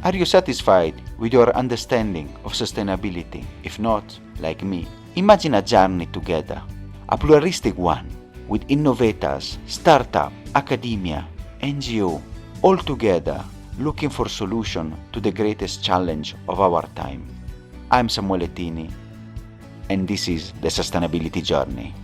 Are you satisfied with your understanding of sustainability? If not, like me, imagine a journey together, a pluralistic one, with innovators, startup, academia, NGO, all together looking for solution to the greatest challenge of our time. I'm Samuele Tini, and this is the Sustainability Journey.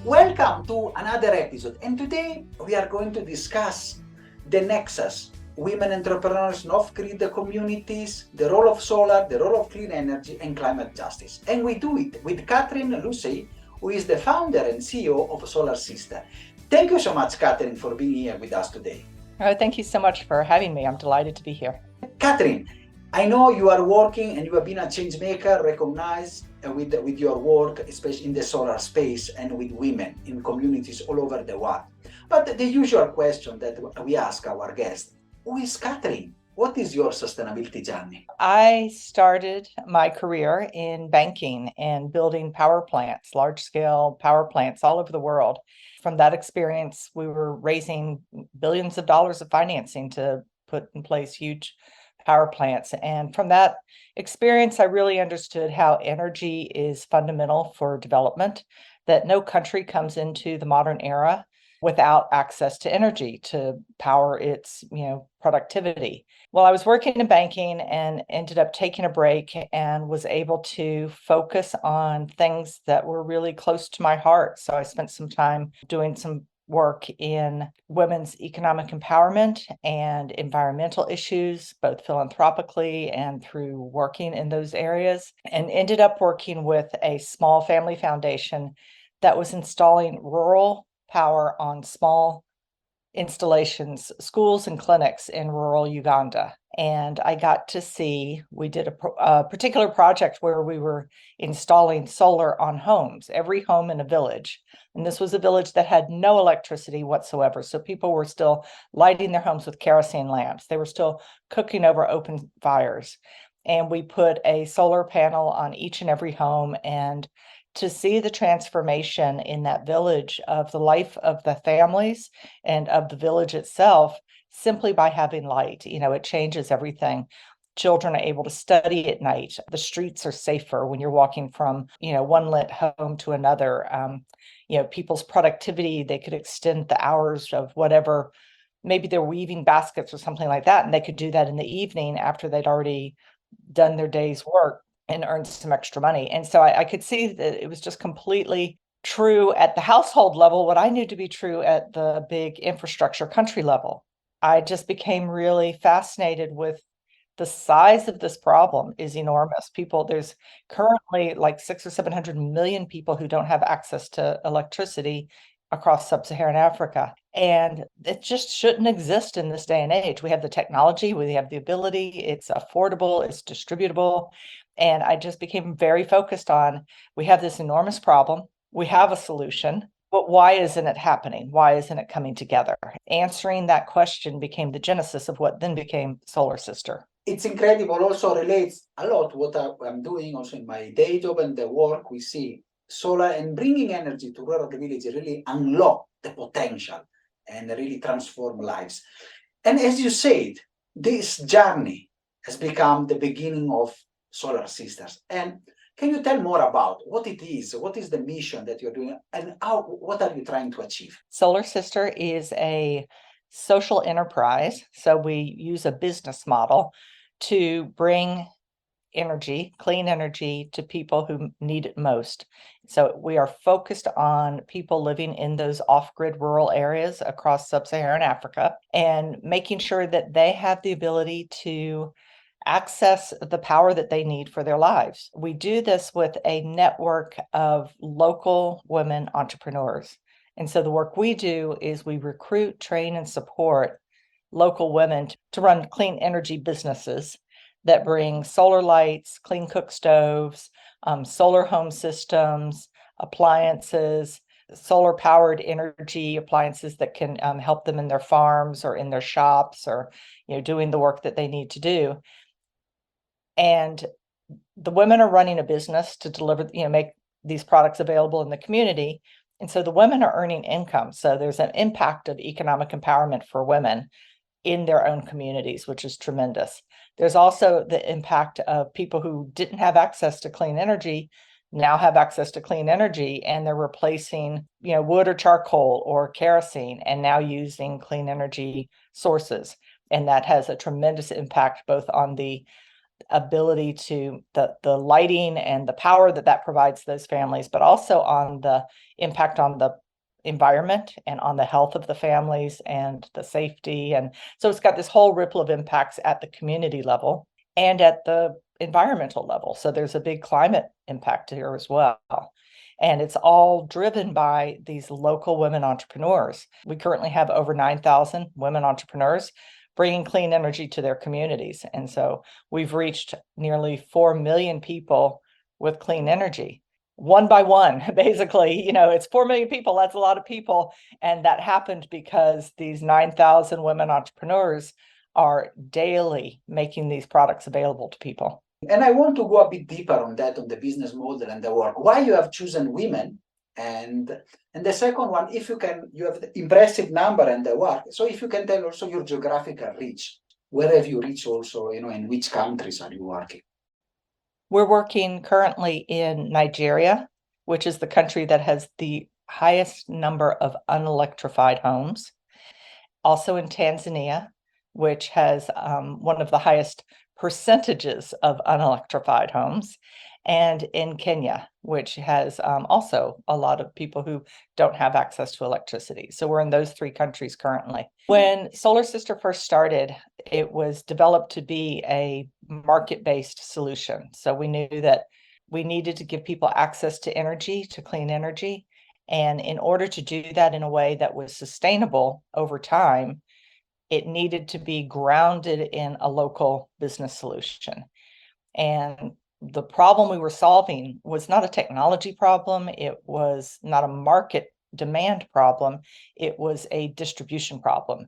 Welcome to another episode, and today we are going to discuss the nexus, women entrepreneurs in off-grid communities, the role of solar, the role of clean energy, and climate justice. And we do it with Katherine Lucey, who is the founder and CEO of Solar Sister. Thank you so much, Katherine, for being here with us today. Oh, thank you so much for having me. I'm delighted to be here. Katherine, I know you are working and you have been a change maker, recognized with your work, especially in the solar space and with women in communities all over the world. But the usual question that we ask our guests, who is Katherine? What is your sustainability journey? I started my career in banking and building power plants, large-scale power plants all over the world. From that experience, we were raising billions of dollars of financing to put in place huge power plants. And from that experience, I really understood how energy is fundamental for development, that no country comes into the modern era without access to energy to power its, productivity. Well, I was working in banking and ended up taking a break and was able to focus on things that were really close to my heart. So I spent some time doing some work in women's economic empowerment and environmental issues, both philanthropically and through working in those areas, and ended up working with a small family foundation that was installing rural power on small installations, schools and clinics in rural Uganda. And I got to see, we did a particular project where we were installing solar on homes, every home in a village. And this was a village that had no electricity whatsoever. So people were still lighting their homes with kerosene lamps. They were still cooking over open fires. And we put a solar panel on each and every home, and to see the transformation in that village of the life of the families and of the village itself, simply by having light, it changes everything. Children are able to study at night. The streets are safer when you're walking from, one lit home to another. People's productivity, they could extend the hours of whatever, maybe they're weaving baskets or something like that, and they could do that in the evening after they'd already done their day's work and earn some extra money. And so I could see that it was just completely true at the household level, what I knew to be true at the big infrastructure country level. I just became really fascinated with the size of this problem is enormous. There's currently like 600 or 700 million people who don't have access to electricity across Sub-Saharan Africa. And it just shouldn't exist in this day and age. We have the technology, we have the ability, it's affordable, it's distributable. And I just became very focused on, we have this enormous problem, we have a solution, but why isn't it happening? Why isn't it coming together? Answering that question became the genesis of what then became Solar Sister. It's incredible, also relates a lot to what I'm doing also in my day job and the work we see. Solar and bringing energy to rural villages really unlock the potential and really transform lives. And as you said, this journey has become the beginning of Solar Sisters. And can you tell more about what it is? What is the mission that you're doing, and what are you trying to achieve? Solar Sister is a social enterprise. So we use a business model to bring energy, clean energy, to people who need it most. So we are focused on people living in those off-grid rural areas across Sub-Saharan Africa and making sure that they have the ability to access the power that they need for their lives. We do this with a network of local women entrepreneurs. And so the work we do is we recruit, train, and support local women to run clean energy businesses that bring solar lights, clean cook stoves, solar home systems, appliances, solar powered energy appliances that can help them in their farms or in their shops, or doing the work that they need to do. And the women are running a business to deliver, make these products available in the community. And so the women are earning income. So there's an impact of economic empowerment for women in their own communities, which is tremendous. There's also the impact of people who didn't have access to clean energy now have access to clean energy, and they're replacing, wood or charcoal or kerosene, and now using clean energy sources. And that has a tremendous impact both on the ability to the lighting and the power that provides those families, but also on the impact on the environment and on the health of the families and the safety. And so it's got this whole ripple of impacts at the community level and at the environmental level. So there's a big climate impact here as well. And it's all driven by these local women entrepreneurs. We currently have over 9,000 women entrepreneurs bringing clean energy to their communities. And so we've reached nearly 4 million people with clean energy. One by one, basically, it's 4 million people. That's a lot of people. And that happened because these 9,000 women entrepreneurs are daily making these products available to people. And I want to go a bit deeper on that, on the business model and the work. Why you have chosen women? And the second one, if you can, you have the impressive number and the work. So if you can tell also your geographical reach, where have you reached also, in which countries are you working? We're working currently in Nigeria, which is the country that has the highest number of unelectrified homes. Also in Tanzania, which has one of the highest percentages of unelectrified homes, and in Kenya, which has also a lot of people who don't have access to electricity. So we're in those 3 countries currently. When Solar Sister first started, it was developed to be a market-based solution. So we knew that we needed to give people access to energy, to clean energy. And in order to do that in a way that was sustainable over time, it needed to be grounded in a local business solution. And the problem we were solving was not a technology problem. It was not a market demand problem. It was a distribution problem.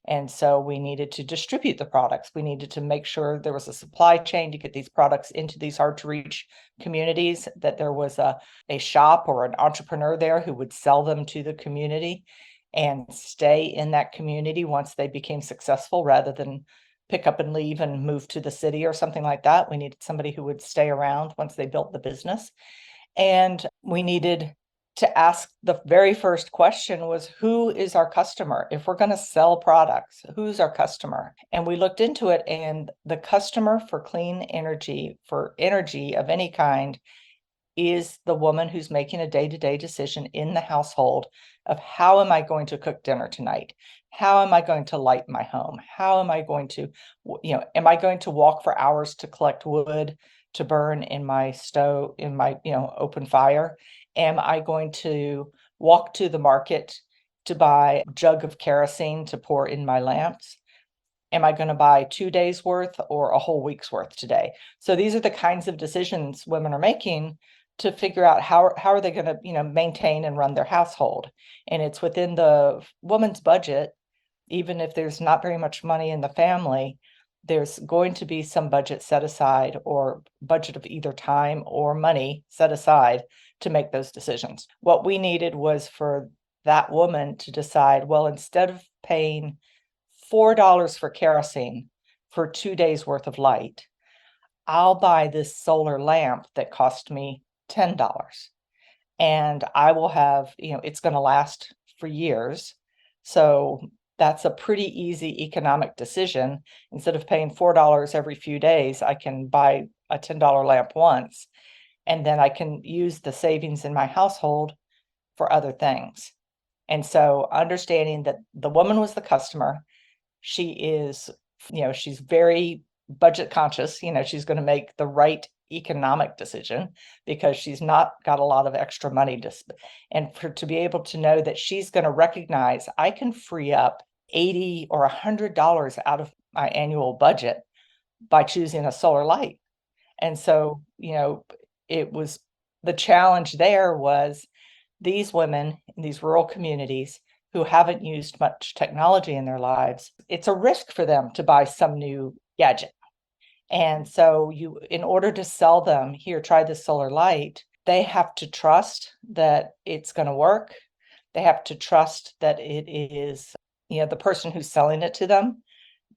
And so we needed to distribute the products. We needed to make sure there was a supply chain to get these products into these hard to reach communities, that there was a shop or an entrepreneur there who would sell them to the community and stay in that community once they became successful, rather than pick up and leave and move to the city or something like that. We needed somebody who would stay around once they built the business. And we needed to ask, the very first question was, who is our customer? If we're going to sell products, who's our customer? And we looked into it, and the customer for clean energy, for energy of any kind, is the woman who's making a day-to-day decision in the household of, how am I going to cook dinner tonight? How am I going to light my home? How am I going to, am I going to walk for hours to collect wood to burn in my stove, in my, open fire? Am I going to walk to the market to buy a jug of kerosene to pour in my lamps? Am I going to buy 2 days worth or a whole week's worth today? So these are the kinds of decisions women are making to figure out how are they going to, maintain and run their household. And it's within the woman's budget. Even if there's not very much money in the family, there's going to be some budget set aside, or budget of either time or money set aside to make those decisions. What we needed was for that woman to decide, well, instead of paying $4 for kerosene for 2 days worth of light, I'll buy this solar lamp that cost me $10. And I will have, it's going to last for years. So that's a pretty easy economic decision. Instead of paying $4 every few days, I can buy a $10 lamp once, and then I can use the savings in my household for other things. And so understanding that the woman was the customer, she is, she's very budget conscious, she's going to make the right economic decision because she's not got a lot of extra money to be able to know that she's going to recognize, I can free up $80 or $100 out of my annual budget by choosing a solar light. And so, it was, the challenge there was, these women in these rural communities who haven't used much technology in their lives, it's a risk for them to buy some new gadget. And so in order to sell them, here, try this solar light, they have to trust that it's going to work. They have to trust that it is, the person who's selling it to them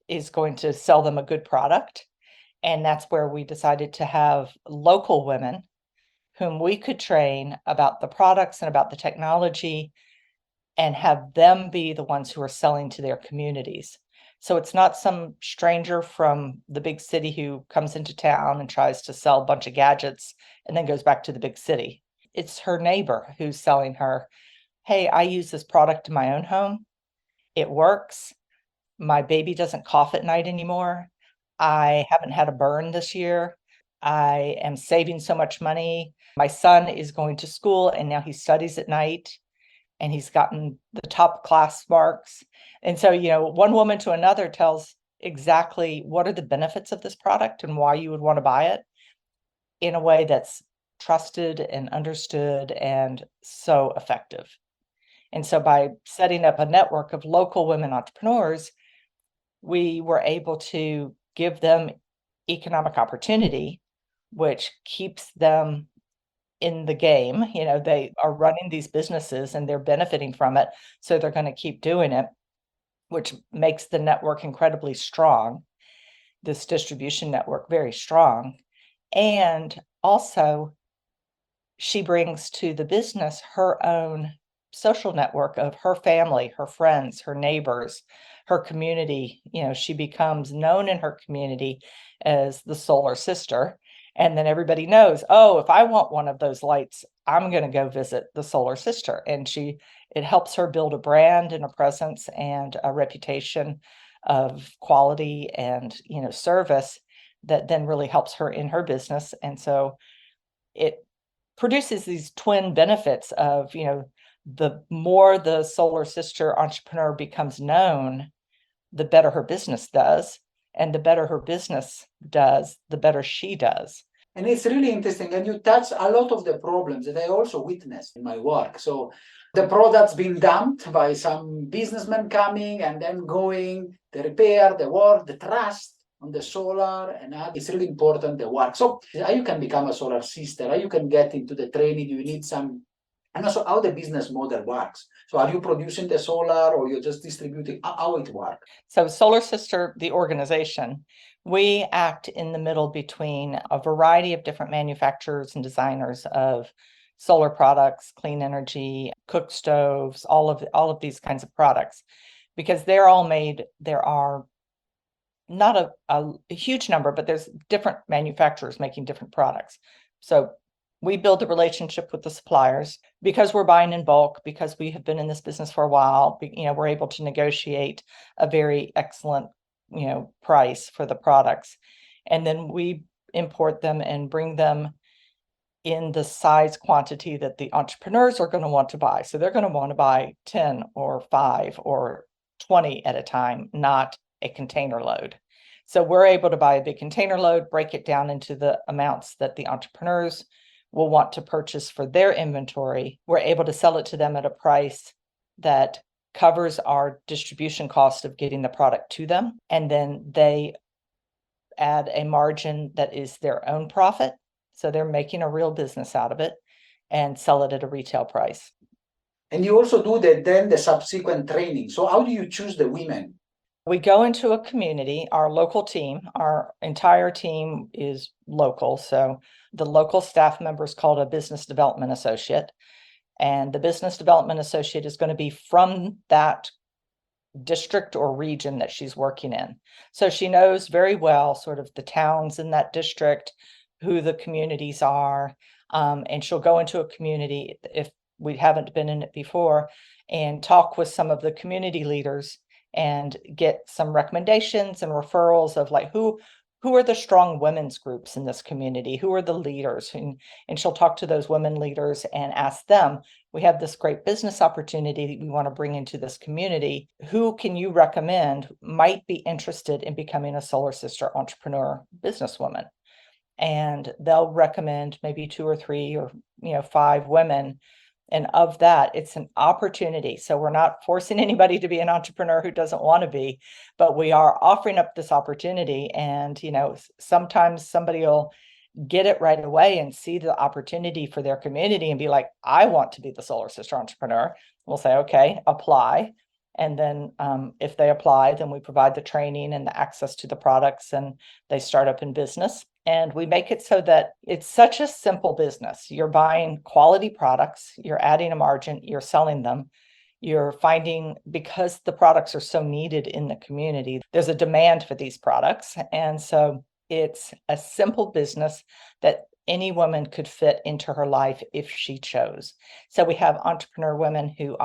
is going to sell them a good product. And that's where we decided to have local women whom we could train about the products and about the technology and have them be the ones who are selling to their communities. So it's not some stranger from the big city who comes into town and tries to sell a bunch of gadgets and then goes back to the big city. It's her neighbor who's selling her, hey, I use this product in my own home. It works. My baby doesn't cough at night anymore. I haven't had a burn this year. I am saving so much money. My son is going to school and now he studies at night and he's gotten the top class marks. And so, one woman to another tells exactly what are the benefits of this product and why you would want to buy it in a way that's trusted and understood and so effective. And so by setting up a network of local women entrepreneurs, we were able to give them economic opportunity, which keeps them in the game. They are running these businesses and they're benefiting from it. So they're going to keep doing it, which makes the network incredibly strong, this distribution network very strong. And also, she brings to the business her own social network of her family, her friends, her neighbors, her community. She becomes known in her community as the solar sister. And then everybody knows, oh, if I want one of those lights, I'm going to go visit the solar sister. And it helps her build a brand and a presence and a reputation of quality and, service that then really helps her in her business. And so it produces these twin benefits of, the more the solar sister entrepreneur becomes known, the better her business does. And the better her business does, the better she does. And it's really interesting. And you touch a lot of the problems that I also witnessed in my work. So the product's been dumped by some businessman coming and then going, the repair, the work, the trust on the solar, and it's really important, the work. So how you can become a solar sister, how you can get into the training, you need some, and also how the business model works. So are you producing the solar or you're just distributing, how it works? So Solar Sister, the organization, we act in the middle between a variety of different manufacturers and designers of solar products, clean energy, cook stoves, all of these kinds of products, because they're all made. There are not a huge number, but there's different manufacturers making different products. So we build a relationship with the suppliers because we're buying in bulk, because we have been in this business for a while. We're able to negotiate a very excellent, price for the products. And then we import them and bring them in the size quantity that the entrepreneurs are going to want to buy. So they're going to want to buy 10 or 5 or 20 at a time, not a container load. So we're able to buy a big container load, break it down into the amounts that the entrepreneurs will want to purchase for their inventory. We're able to sell it to them at a price that covers our distribution cost of getting the product to them. And then they add a margin that is their own profit. So they're making a real business out of it and sell it at a retail price. And you also do the subsequent training. So how do you choose the women? We go into a community, our local team, our entire team is local. So the local staff member is called a business development associate. And the business development associate is going to be from that district or region that she's working in. So she knows very well sort of the towns in that district, who the communities are. And she'll go into a community, if we haven't been in it before, and talk with some of the community leaders and get some recommendations and referrals of like who are the strong women's groups in this community, who are the leaders, and she'll talk to those women leaders and ask them, we have this great business opportunity that we want to bring into this community. Who can you recommend might be interested in becoming a Solar Sister entrepreneur businesswoman? And they'll recommend maybe 2 or 3 or 5 women. And of that, it's an opportunity. So we're not forcing anybody to be an entrepreneur who doesn't want to be, but we are offering up this opportunity. And, sometimes somebody will get it right away and see the opportunity for their community and be like, I want to be the Solar Sister entrepreneur. We'll say, okay, apply. And then if they apply, then we provide the training and the access to the products, and they start up in business. And we make it so that it's such a simple business. You're buying quality products, you're adding a margin, you're selling them. You're finding, because the products are so needed in the community, there's a demand for these products. And so it's a simple business that any woman could fit into her life if she chose. So we have entrepreneur women who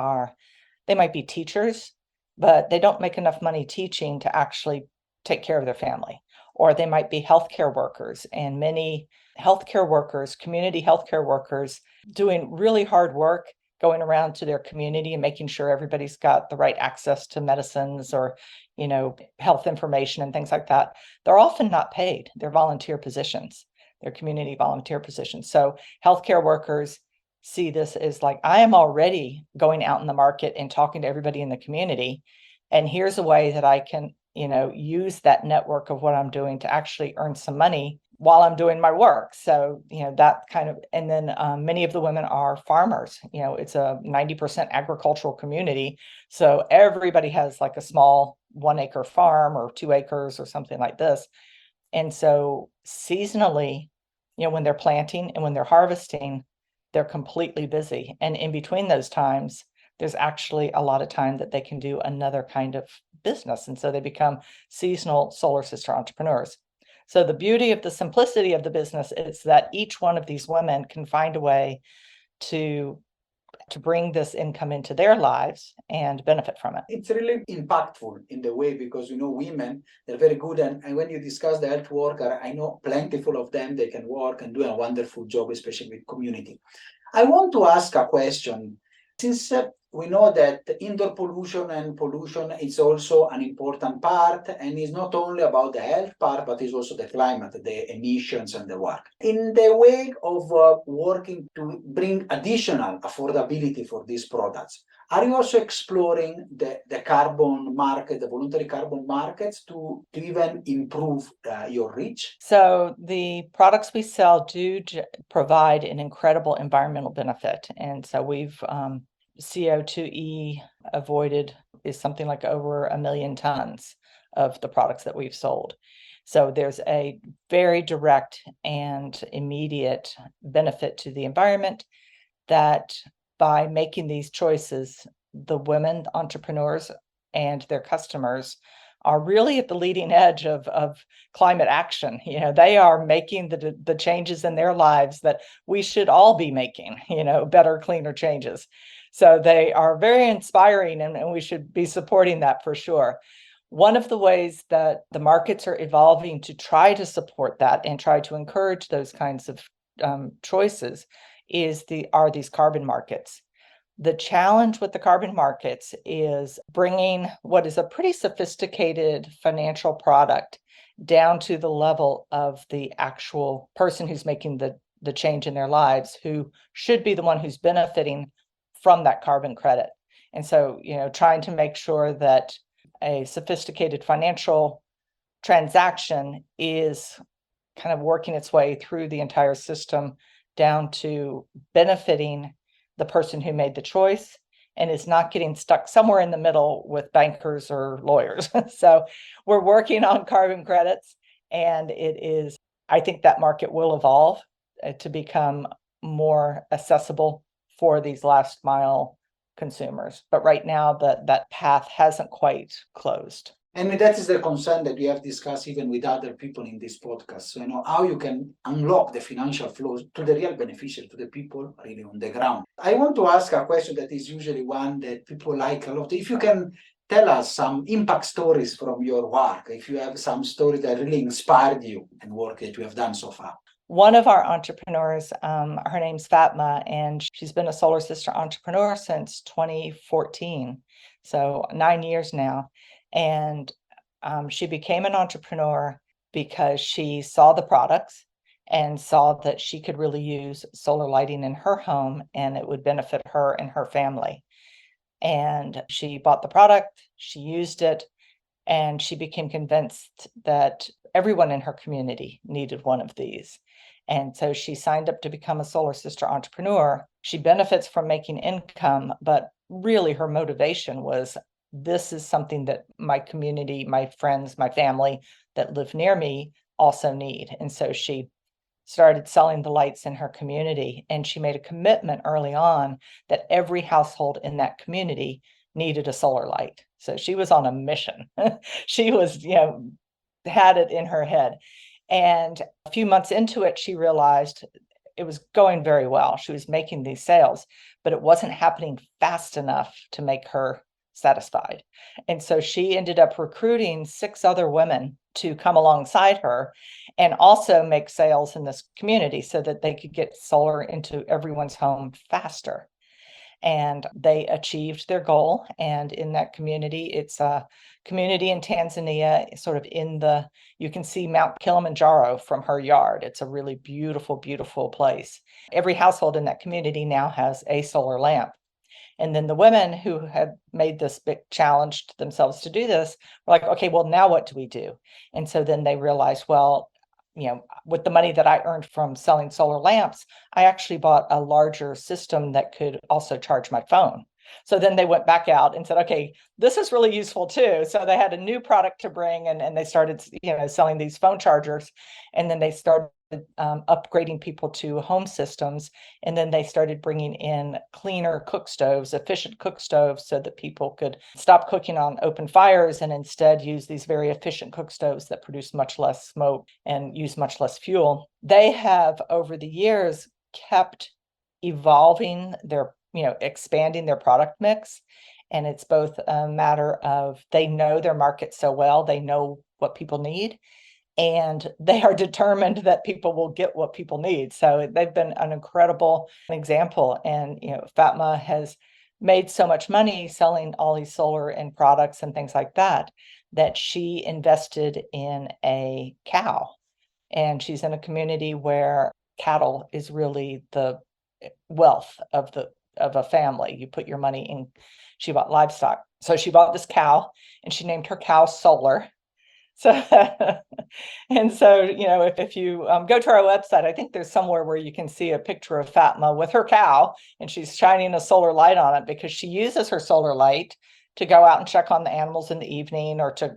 they might be teachers, but they don't make enough money teaching to actually take care of their family. Or they might be healthcare workers, and many healthcare workers, community healthcare workers, doing really hard work, going around to their community and making sure everybody's got the right access to medicines or, health information and things like that. They're often not paid. They're volunteer positions. They're community volunteer positions. So healthcare workers see this as like, I am already going out in the market and talking to everybody in the community. And here's a way that I can, use that network of what I'm doing to actually earn some money while I'm doing my work. So, that kind of, and then many of the women are farmers. It's a 90% agricultural community. So everybody has like a small 1 acre farm or 2 acres or something like this. And so seasonally, when they're planting and when they're harvesting, they're completely busy. And in between those times, there's actually a lot of time that they can do another kind of business. And so they become seasonal solar sister entrepreneurs. So the beauty of the simplicity of the business is that each one of these women can find a way to bring this income into their lives and benefit from it. It's really impactful in the way, because women, they're very good, and when you discuss the health worker, I know plentiful of them, they can work and do a wonderful job, especially with community. I want to ask a question. Since we know that indoor pollution and pollution is also an important part, and it's not only about the health part, but it's also the climate, the emissions and the work. In the way of working to bring additional affordability for these products, are you also exploring the carbon market, the voluntary carbon markets, to even improve your reach? So the products we sell do provide an incredible environmental benefit. And so we've CO2e avoided is something like over 1 million tons of the products that we've sold. So there's a very direct and immediate benefit to the environment, that by making these choices, the women entrepreneurs and their customers are really at the leading edge of climate action. They are making the changes in their lives that we should all be making, better, cleaner changes. So they are very inspiring, and we should be supporting that for sure. One of the ways that the markets are evolving to try to support that and try to encourage those kinds of choices are these carbon markets. The challenge with the carbon markets is bringing what is a pretty sophisticated financial product down to the level of the actual person who's making the change in their lives, who should be the one who's benefiting from that carbon credit. And so, trying to make sure that a sophisticated financial transaction is kind of working its way through the entire system down to benefiting the person who made the choice, and is not getting stuck somewhere in the middle with bankers or lawyers. So we're working on carbon credits, and I think that market will evolve to become more accessible for these last mile consumers. But right now, that path hasn't quite closed. And that is the concern that we have discussed even with other people in this podcast. So, how you can unlock the financial flows to the real beneficiary, to the people really on the ground. I want to ask a question that is usually one that people like a lot. If you can tell us some impact stories from your work, if you have some story that really inspired you and work that you have done so far. One of our entrepreneurs, her name's Fatma, and she's been a Solar Sister entrepreneur since 2014, so 9 years now. And she became an entrepreneur because she saw the products and saw that she could really use solar lighting in her home, and it would benefit her and her family. And she bought the product, she used it, and she became convinced that everyone in her community needed one of these. And so she signed up to become a Solar Sister entrepreneur. She benefits from making income, but really her motivation was this is something that my community, my friends, my family that live near me also need. And so she started selling the lights in her community, and she made a commitment early on that every household in that community needed a solar light. So she was on a mission. She was, had it in her head. And a few months into it, she realized it was going very well. She was making these sales, but it wasn't happening fast enough to make her satisfied. And so she ended up recruiting 6 other women to come alongside her and also make sales in this community so that they could get solar into everyone's home faster. And they achieved their goal. And in that community, it's a community in Tanzania, sort of you can see Mount Kilimanjaro from her yard. It's a really beautiful, beautiful place. Every household in that community now has a solar lamp. And then the women who had made this big challenge to themselves to do this were like, okay, well, now what do we do? And so then they realized, well, with the money that I earned from selling solar lamps, I actually bought a larger system that could also charge my phone. So then they went back out and said, okay, this is really useful too. So they had a new product to bring, and they started, selling these phone chargers. And then they started upgrading people to home systems. And then they started bringing in cleaner cook stoves, efficient cook stoves, so that people could stop cooking on open fires and instead use these very efficient cook stoves that produce much less smoke and use much less fuel. They have, over the years, kept evolving expanding their product mix. And it's both a matter of they know their market so well, they know what people need, and they are determined that people will get what people need. So they've been an incredible example. And, Fatma has made so much money selling all these solar and products and things like that, that she invested in a cow. And she's in a community where cattle is really the wealth of a family. You put your money in. She bought livestock. So she bought this cow, and she named her cow Solar. So, and so, if you go to our website, I think there's somewhere where you can see a picture of Fatma with her cow, and she's shining a solar light on it because she uses her solar light to go out and check on the animals in the evening, or to,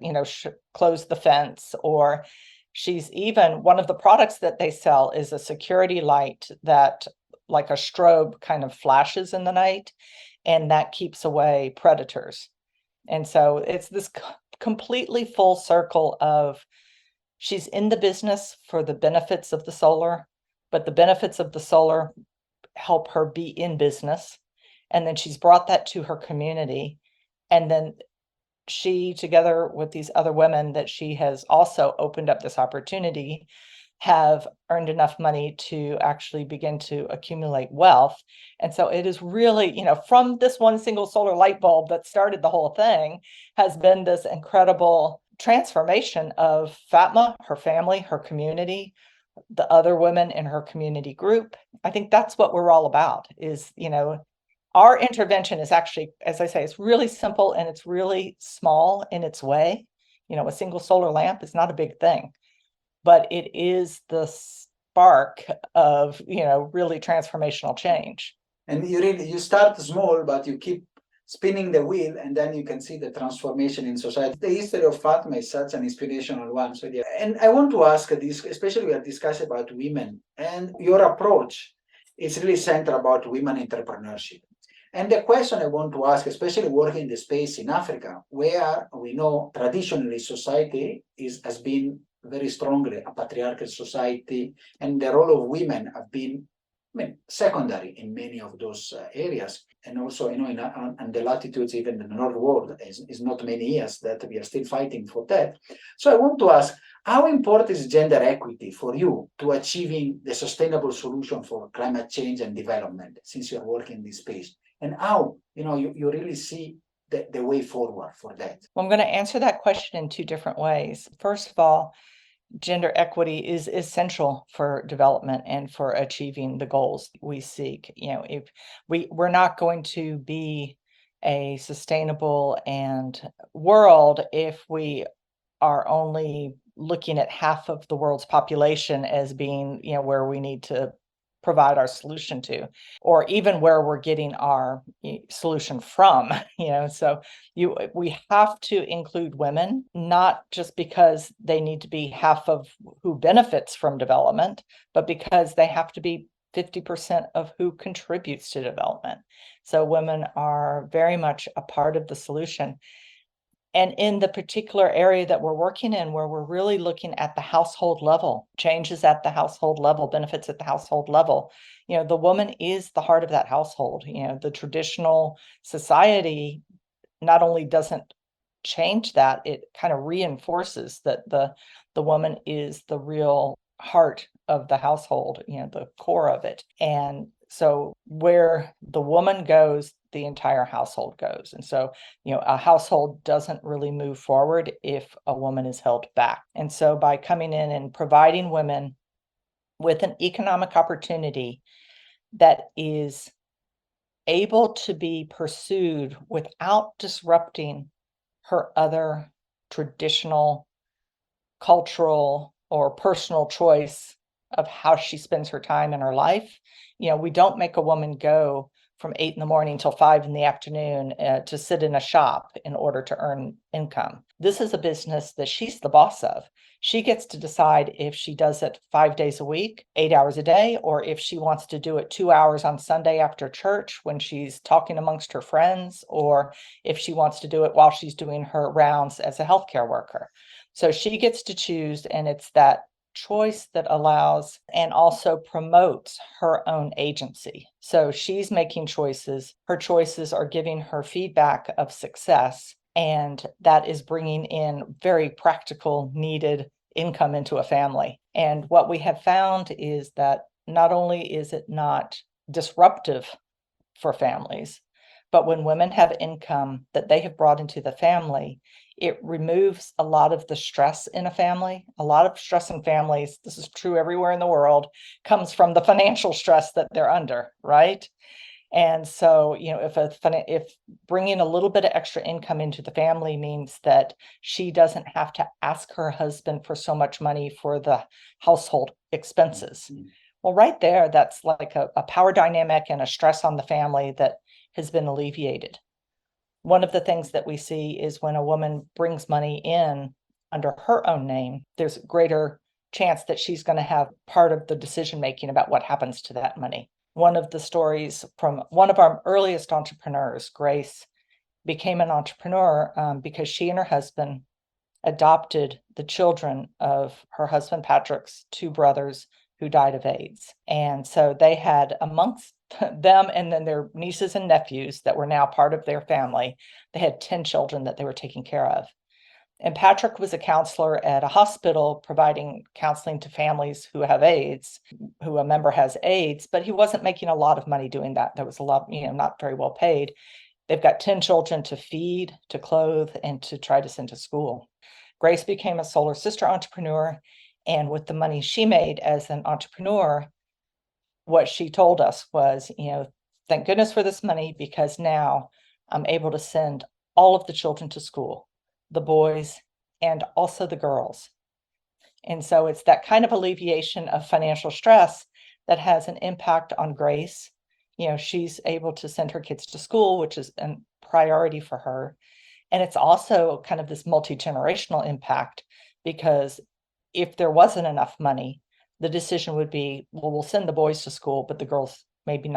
close the fence. Or she's even, one of the products that they sell is a security light that, like a strobe, kind of flashes in the night, and that keeps away predators. And so it's this completely full circle of, she's in the business for the benefits of the solar, but the benefits of the solar help her be in business. And then she's brought that to her community. And then she, together with these other women that she has also opened up this opportunity, have earned enough money to actually begin to accumulate wealth. And so it is really, from this one single solar light bulb that started the whole thing, has been this incredible transformation of Fatma, her family, her community, the other women in her community group. I think that's what we're all about, is, our intervention is actually, as I say, it's really simple and it's really small in its way. A single solar lamp is not a big thing, but it is the spark of, really transformational change. And you start small, but you keep spinning the wheel, and then you can see the transformation in society. The history of Fatma is such an inspirational one. So yeah. And I want to ask this, especially we are discussing about women, and your approach is really centered about women entrepreneurship. And the question I want to ask, especially working in the space in Africa, where we know traditionally society has been very strongly a patriarchal society, and the role of women have been secondary in many of those areas. And also, in the latitudes, even in the North world, is not many years that we are still fighting for that. So I want to ask, how important is gender equity for you to achieving the sustainable solution for climate change and development, since you are working in this space? And how, you really see the way forward for that? Well, I'm going to answer that question in 2 different ways. First of all, gender equity is essential for development and for achieving the goals we seek. If we're not going to be a sustainable and world if we are only looking at half of the world's population as being, where we need to provide our solution to, or even where we're getting our solution from. So we have to include women, not just because they need to be half of who benefits from development, but because they have to be 50% of who contributes to development. So women are very much a part of the solution. And in the particular area that we're working in, where we're really looking at the household level, changes at the household level, benefits at the household level, the woman is the heart of that household. The traditional society not only doesn't change that, it kind of reinforces that the woman is the real heart of the household, the core of it. And so where the woman goes, the entire household goes. And so, a household doesn't really move forward if a woman is held back. And so by coming in and providing women with an economic opportunity that is able to be pursued without disrupting her other traditional, cultural, or personal choice of how she spends her time in her life. We don't make a woman go from 8 a.m. till 5 p.m. to sit in a shop in order to earn income. This is a business that she's the boss of. She gets to decide if she does it 5 days a week, 8 hours a day, or if she wants to do it 2 hours on Sunday after church when she's talking amongst her friends, or if she wants to do it while she's doing her rounds as a healthcare worker. So she gets to choose, and it's that choice that allows and also promotes her own agency. So she's making choices. Her choices are giving her feedback of success, and that is bringing in very practical, needed income into a family. And what we have found is that not only is it not disruptive for families, but when women have income that they have brought into the family, it removes a lot of the stress in a family. A lot of stress in families, this is true everywhere in the world, comes from the financial stress that they're under, right? And so, if bringing a little bit of extra income into the family means that she doesn't have to ask her husband for so much money for the household expenses. Well, right there, that's like a power dynamic and a stress on the family that has been alleviated. One of the things that we see is when a woman brings money in under her own name, there's a greater chance that she's going to have part of the decision making about what happens to that money. One of the stories from one of our earliest entrepreneurs, Grace, became an entrepreneur because she and her husband adopted the children of her husband Patrick's 2 brothers who died of AIDS. And so they had, amongst them and then their nieces and nephews that were now part of their family, they had 10 children that they were taking care of. And Patrick was a counselor at a hospital providing counseling to families who have AIDS, who a member has AIDS, but he wasn't making a lot of money doing that. There was a lot, not very well paid. They've got 10 children to feed, to clothe, and to try to send to school. Grace became a solar sister entrepreneur. And with the money she made as an entrepreneur, what she told us was, thank goodness for this money, because now I'm able to send all of the children to school, the boys and also the girls. And so it's that kind of alleviation of financial stress that has an impact on Grace. She's able to send her kids to school, which is a priority for her. And it's also kind of this multi-generational impact, because if there wasn't enough money, the decision would be, well, we'll send the boys to school, but the girls maybe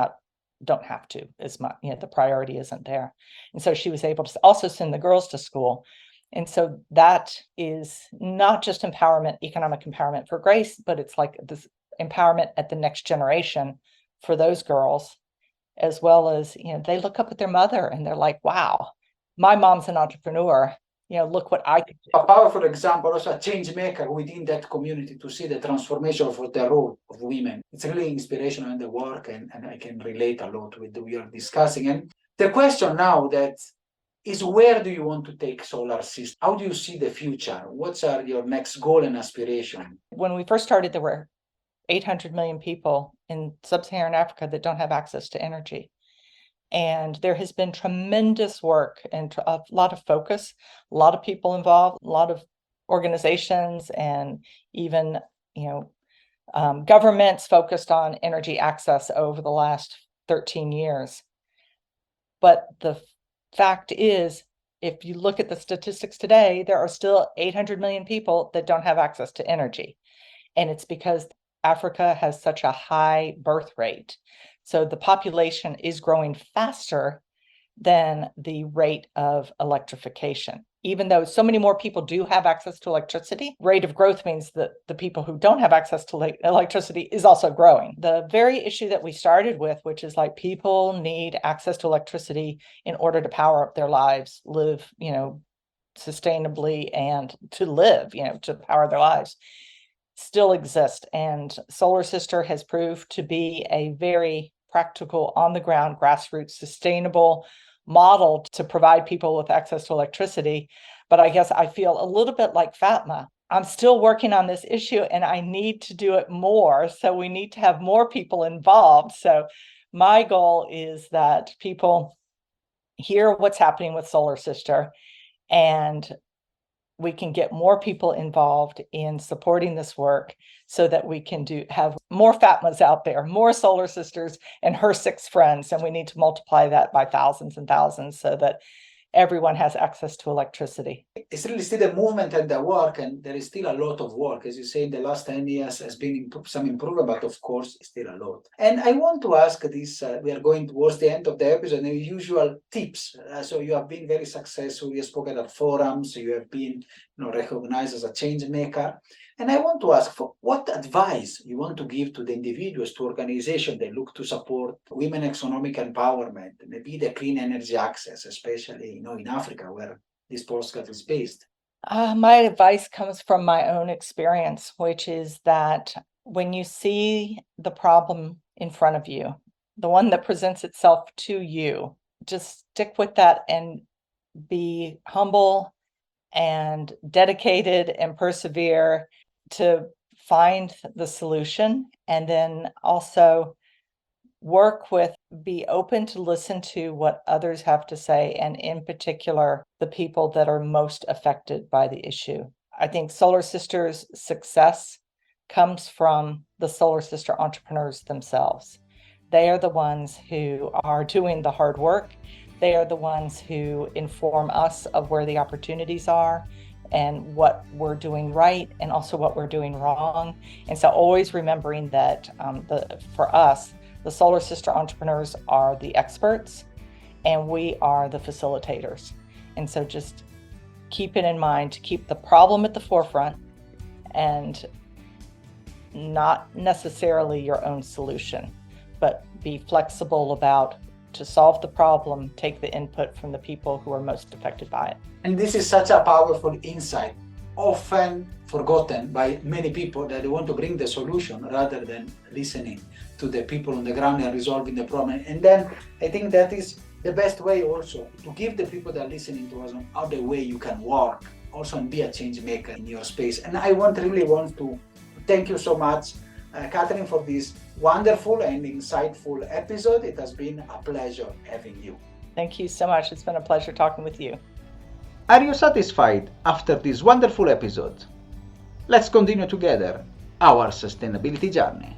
don't have to as much. The priority isn't there. And so she was able to also send the girls to school. And so that is not just empowerment, economic empowerment for Grace, but it's like this empowerment at the next generation for those girls, as well as, they look up at their mother and they're like, wow, my mom's an entrepreneur. Look what I could do. A powerful example, also a change maker within that community to see the transformation for the role of women. It's really inspirational in the work, and I can relate a lot with what we are discussing. And the question now that is, where do you want to take solar systems? How do you see the future? What's your next goal and aspiration? When we first started, there were 800 million people in Sub-Saharan Africa that don't have access to energy. And there has been tremendous work and a lot of focus, a lot of people involved, a lot of organizations, and even, governments focused on energy access over the last 13 years. But the fact is, if you look at the statistics today, there are still 800 million people that don't have access to energy. And it's because Africa has such a high birth rate. So the population is growing faster than the rate of electrification. Even though so many more people do have access to electricity, rate of growth means that the people who don't have access to electricity is also growing. The very issue that we started with, which is like people need access to electricity in order to power up their lives, live, sustainably, and to live, to power their lives, still exist. And Solar Sister has proved to be a very practical, on the ground, grassroots, sustainable model to provide people with access to electricity. But I guess I feel a little bit like Fatma. I'm still working on this issue and I need to do it more. So we need to have more people involved. So my goal is that people hear what's happening with Solar Sister, and we can get more people involved in supporting this work so that we can have more Fatmas out there, more Solar Sisters and her 6 friends. And we need to multiply that by thousands and thousands so that everyone has access to electricity. It's really still a movement and the work, and there is still a lot of work. As you say, in the last 10 years has been some improvement, but of course, still a lot. And I want to ask this, we are going towards the end of the episode, the usual tips. So you have been very successful, you have spoken at forums, you have been recognized as a change maker. And I want to ask, for what advice you want to give to the individuals, to organizations that look to support women economic empowerment, maybe the clean energy access, especially in Africa, where this podcast is based? My advice comes from my own experience, which is that when you see the problem in front of you, the one that presents itself to you, just stick with that and be humble and dedicated and persevere to find the solution, and then also be open to listen to what others have to say, and in particular, the people that are most affected by the issue. I think Solar Sister's success comes from the Solar Sister entrepreneurs themselves. They are the ones who are doing the hard work. They are the ones who inform us of where the opportunities are and what we're doing right, and also what we're doing wrong. And so always remembering that for us, the Solar Sister entrepreneurs are the experts and we are the facilitators. And so just keep it in mind to keep the problem at the forefront and not necessarily your own solution, but be flexible about, to solve the problem, take the input from the people who are most affected by it. And this is such a powerful insight, often forgotten by many people, that they want to bring the solution rather than listening to the people on the ground and resolving the problem. And then I think that is the best way also to give the people that are listening to us on how the way you can work also and be a change maker in your space. And I really want to thank you so much, Katherine, for this wonderful and insightful episode. It has been a pleasure having you. Thank you so much. It's been a pleasure talking with you. Are you satisfied after this wonderful episode? Let's continue together our sustainability journey.